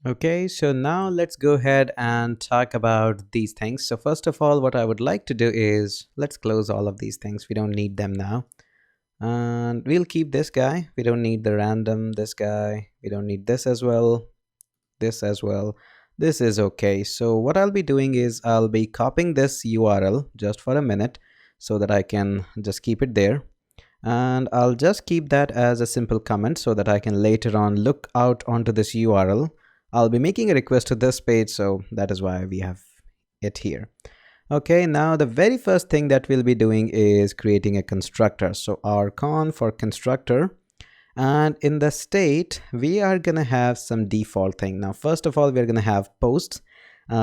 Okay, so now let's go ahead and talk about these things. So first of all, what I would like to do is let's close all of these things. We don't need them now. And we'll keep this guy. We don't need the random, this guy. We don't need this as well. This as well. This is okay. So what I'll be doing is I'll be copying this URL just for a minute so that I can just keep it there. And I'll just keep that as a simple comment so that I can later on look out onto this URL. I'll be making a request to this page, so that is why we have it here. Okay, now the very first thing that we'll be doing is creating a constructor. So our con for constructor, and in the state we are gonna have some default thing. Now first of all, we're gonna have posts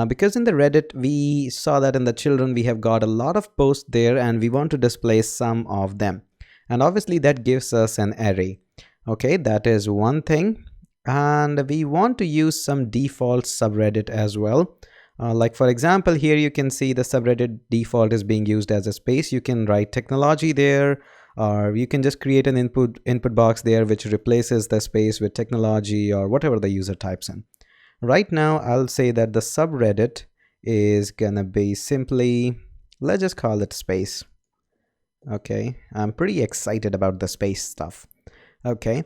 because in the Reddit we saw that in the children we have got a lot of posts there and we want to display some of them, and obviously that gives us an array. Okay, that is one thing. And we want to use some default subreddit as well. Like for example, here you can see the subreddit default is being used as a space. You can write technology there, or you can just create an input box there which replaces the space with technology or whatever the user types in. Right now I'll say that the subreddit is gonna be simply, let's just call it space. Okay, I'm pretty excited about the space stuff. Okay,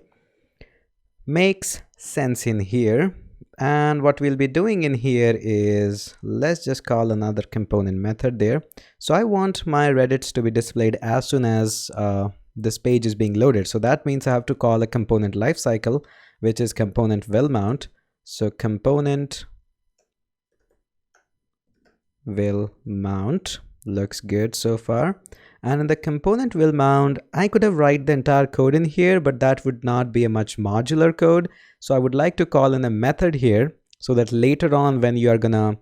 makes sense in here. And what we'll be doing in here is let's just call another component method there. So I want my Reddits to be displayed as soon as this page is being loaded. So that means I have to call a component lifecycle, which is component will mount. So component will mount looks good so far. And in the component will mount, I could have write the entire code in here, but that would not be a much modular code. So I would like to call in a method here so that later on when you are gonna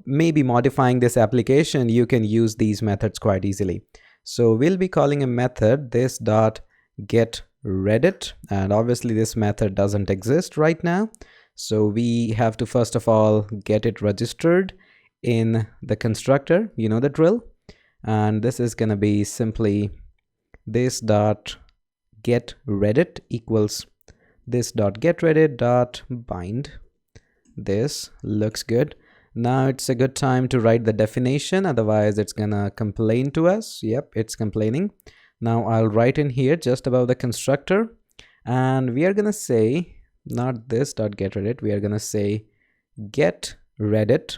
maybe modifying this application, you can use these methods quite easily. So we'll be calling a method this dot get Reddit, and obviously this method doesn't exist right now. So we have to first of all get it registered in the constructor, you know the drill. And this is going to be simply this dot get Reddit equals this dot get Reddit dot bind. This looks good. Now it's a good time to write the definition, otherwise it's gonna complain to us. Yep, it's complaining. Now I'll write in here just above the constructor, and we are gonna say not this dot get Reddit, we are gonna say get Reddit.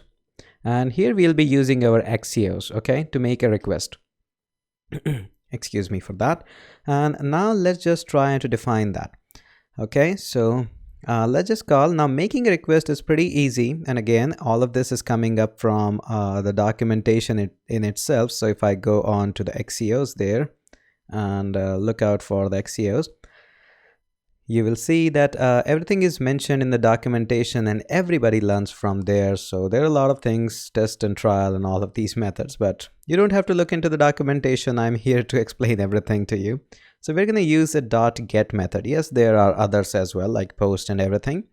And here we'll be using our axios, okay, to make a request. Excuse me for that. And now let's just try to define that. Okay, so let's just call. Now making a request is pretty easy. And again, all of this is coming up from the documentation in itself. So if I go on to the axios there and look out for the axios, you will see that everything is mentioned in the documentation and everybody learns from there. So there are a lot of things, test and trial and all of these methods, but you don't have to look into the documentation. I'm here to explain everything to you. So we're going to use a dot get method. Yes, there are others as well, like post and everything.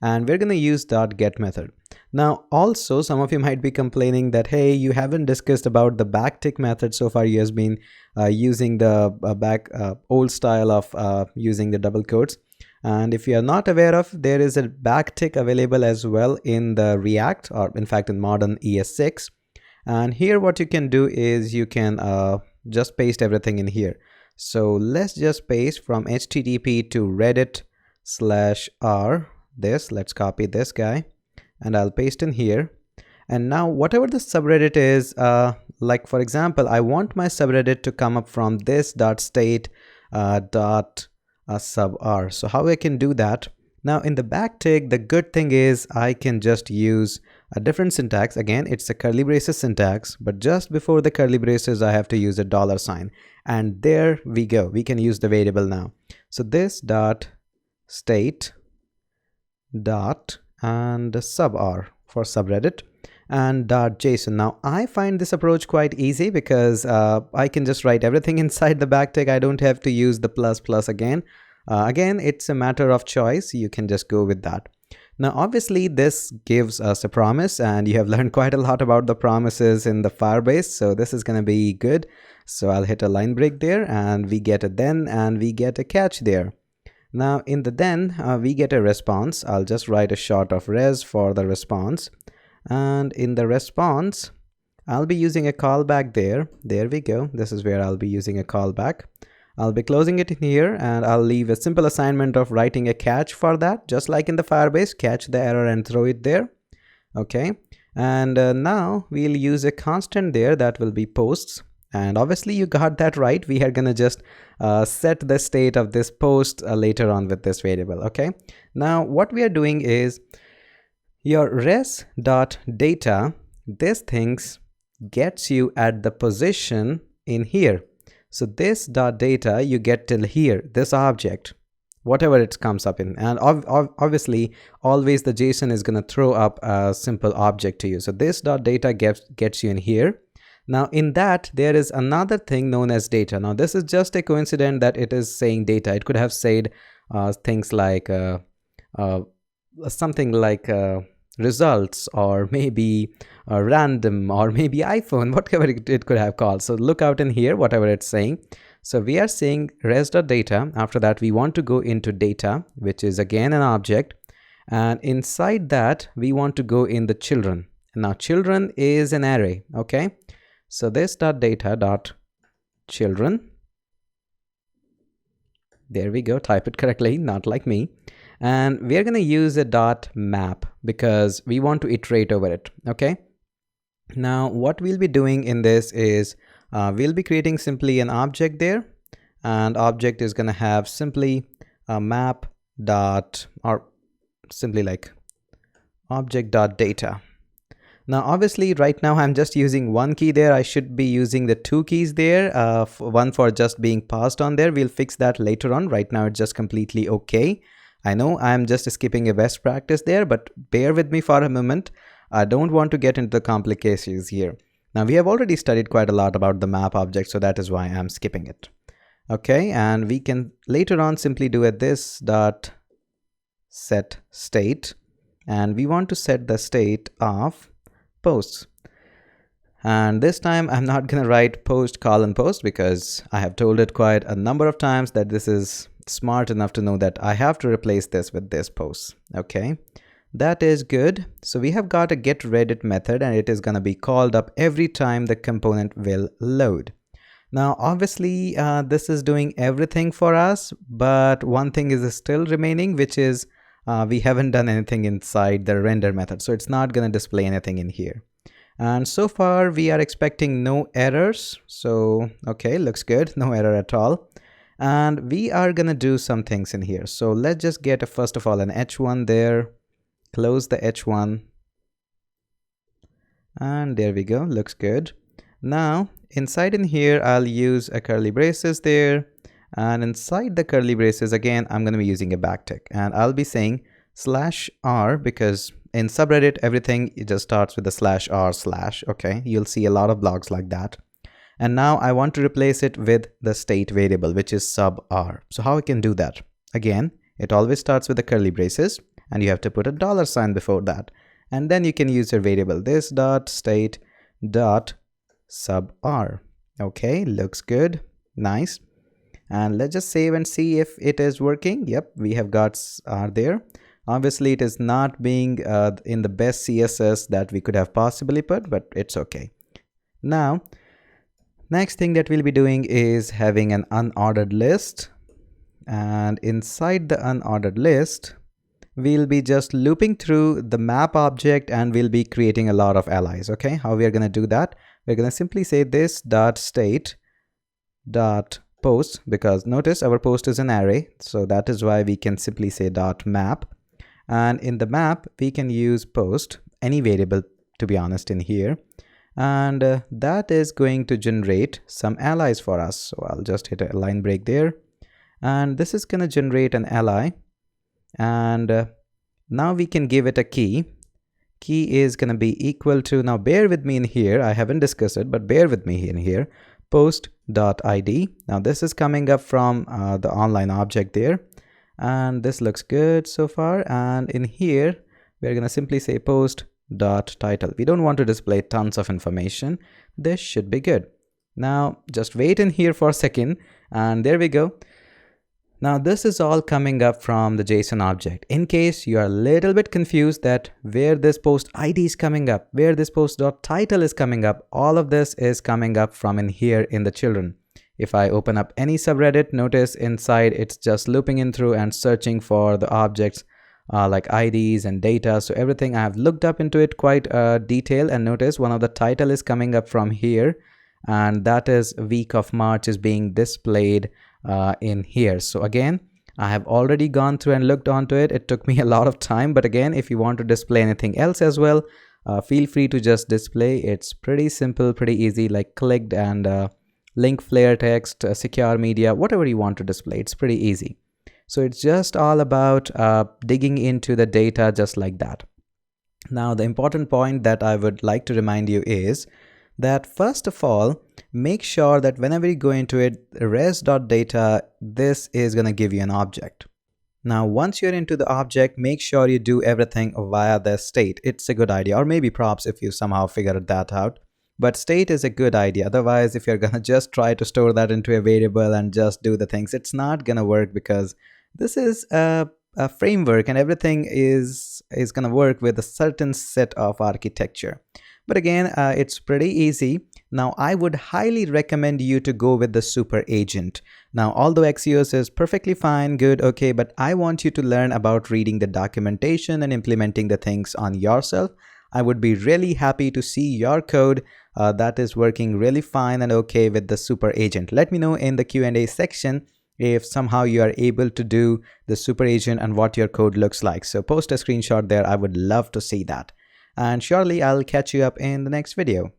And we're going to use dot get method. Now, also, some of you might be complaining that, hey, you haven't discussed about the backtick method. So far, you has been using the old style of using the double quotes. And if you are not aware of, there is a backtick available as well in the React, or in fact in modern ES6. And here what you can do is you can just paste everything in here. So let's just paste from HTTP to Reddit/r this. Let's copy this guy and I'll paste in here. And now whatever the subreddit is, like for example, I want my subreddit to come up from this dot state dot sub r. So how I can do that? Now in the backtick, the good thing is I can just use a different syntax. Again, it's a curly braces syntax, but just before the curly braces, I have to use a $sign. And there we go. We can use the variable now. So this dot state dot and sub r for subreddit and dot JSON. Now I find this approach quite easy because I can just write everything inside the backtick. I don't have to use the plus again. Again, it's a matter of choice. You can just go with that. Now, obviously, this gives us a promise, and you have learned quite a lot about the promises in the firebase. So this is going to be good. So I'll hit a line break there, and we get a then, and we get a catch there. Now in the then we get a response. I'll just write a short of res for the response, and in the response I'll be using a callback there. There we go. This is where I'll be using a callback. I'll be closing it in here, and I'll leave a simple assignment of writing a catch for that, just like in the Firebase, catch the error and throw it there. Okay, and now we'll use a constant there that will be posts, and obviously you got that right. We are gonna just set the state of this post later on with this variable. Okay, now what we are doing is your res.data, this things gets you at the position in here. So this dot data you get till here, this object, whatever it comes up in, and obviously always the JSON is going to throw up a simple object to you. So this dot data gets you in here. Now in that there is another thing known as data. Now this is just a coincidence that it is saying data. It could have said things like something like results, or maybe random, or maybe iPhone, whatever it could have called. So look out in here, whatever it's saying. So we are saying res.data. After that we want to go into data, which is again an object, and inside that we want to go in the children. Now children is an array. Okay, so this dot data dot children, there we go, type it correctly, not like me. And we are going to use a dot map because we want to iterate over it. Okay, now what we'll be doing in this is we'll be creating simply an object there, and object is going to have simply a map dot, or simply like object dot data. Now obviously right now I'm just using one key there. I should be using the two keys there, one for just being passed on there. We'll fix that later on. Right now it's just completely okay. I know I'm just skipping a best practice there, but bear with me for a moment. I don't want to get into the complications here. Now we have already studied quite a lot about the map object, so that is why I'm skipping it. Okay, and we can later on simply do a this dot set state, and we want to set the state of posts. And this time I'm not going to write post colon post because I have told it quite a number of times that this is smart enough to know that I have to replace this with this post. Okay, that is good. So we have got a getReddit method, and it is going to be called up every time the component will load. Now obviously this is doing everything for us, but one thing is still remaining, which is we haven't done anything inside the render method, so it's not going to display anything in here. And so far we are expecting no errors, so okay, looks good, no error at all. And we are gonna do some things in here. So let's just get first of all an h1 there, close the h1, and there we go, looks good. Now inside in here I'll use a curly braces there, and inside the curly braces again I'm gonna be using a backtick, and I'll be saying /r because in subreddit everything it just starts with a /r/. Okay, you'll see a lot of blogs like that. And now I want to replace it with the state variable, which is sub_r. So how I can do that? Again, it always starts with the curly braces, and you have to put a $sign before that. And then you can use your variable this dot state dot sub_r. Okay, looks good, nice. And let's just save and see if it is working. Yep, we have got r there. Obviously it is not being in the best CSS that we could have possibly put, but it's okay. Now next thing that we'll be doing is having an unordered list, and inside the unordered list we'll be just looping through the map object, and we'll be creating a lot of allies. Okay, how we are going to do that? We're going to simply say this dot state dot post, because notice our post is an array, so that is why we can simply say dot map, and in the map we can use post, any variable to be honest in here, and that is going to generate some allies for us. So I'll just hit a line break there, and this is going to generate an ally, and now we can give it a key. Key is going to be equal to, now bear with me in here, I haven't discussed it, but bear with me in here, post.id. Now this is coming up from the online object there, and this looks good so far. And in here we're going to simply say post.title. We don't want to display tons of information. This should be good. Now just wait in here for a second, and there we go. Now this is all coming up from the JSON object. In case you are a little bit confused that where this post ID is coming up, where this post.title is coming up, all of this is coming up from in here in the children. If I open up any subreddit, notice inside it's just looping in through and searching for the objects like IDs and data. So everything I have looked up into it quite detail, and notice one of the title is coming up from here, and that is week of March is being displayed in here. So again, I have already gone through and looked onto it. It took me a lot of time, but again, if you want to display anything else as well, feel free to just display. It's pretty simple, pretty easy, like clicked and link flare text, secure media, whatever you want to display. It's pretty easy. So it's just all about digging into the data just like that. Now, the important point that I would like to remind you is that first of all, make sure that whenever you go into it, res.data, this is going to give you an object. Now, once you're into the object, make sure you do everything via the state. It's a good idea, or maybe props if you somehow figured that out. But state is a good idea. Otherwise, if you're going to just try to store that into a variable and just do the things, it's not going to work, because this is a framework and everything is going to work with a certain set of architecture. But again, it's pretty easy. Now, I would highly recommend you to go with the super agent. Now, although Axios is perfectly fine, good, okay, but I want you to learn about reading the documentation and implementing the things on yourself. I would be really happy to see your code that is working really fine and okay with the super agent. Let me know in the Q&A section if somehow you are able to do the super agent and what your code looks like. So post a screenshot there. I would love to see that. And surely I'll catch you up in the next video.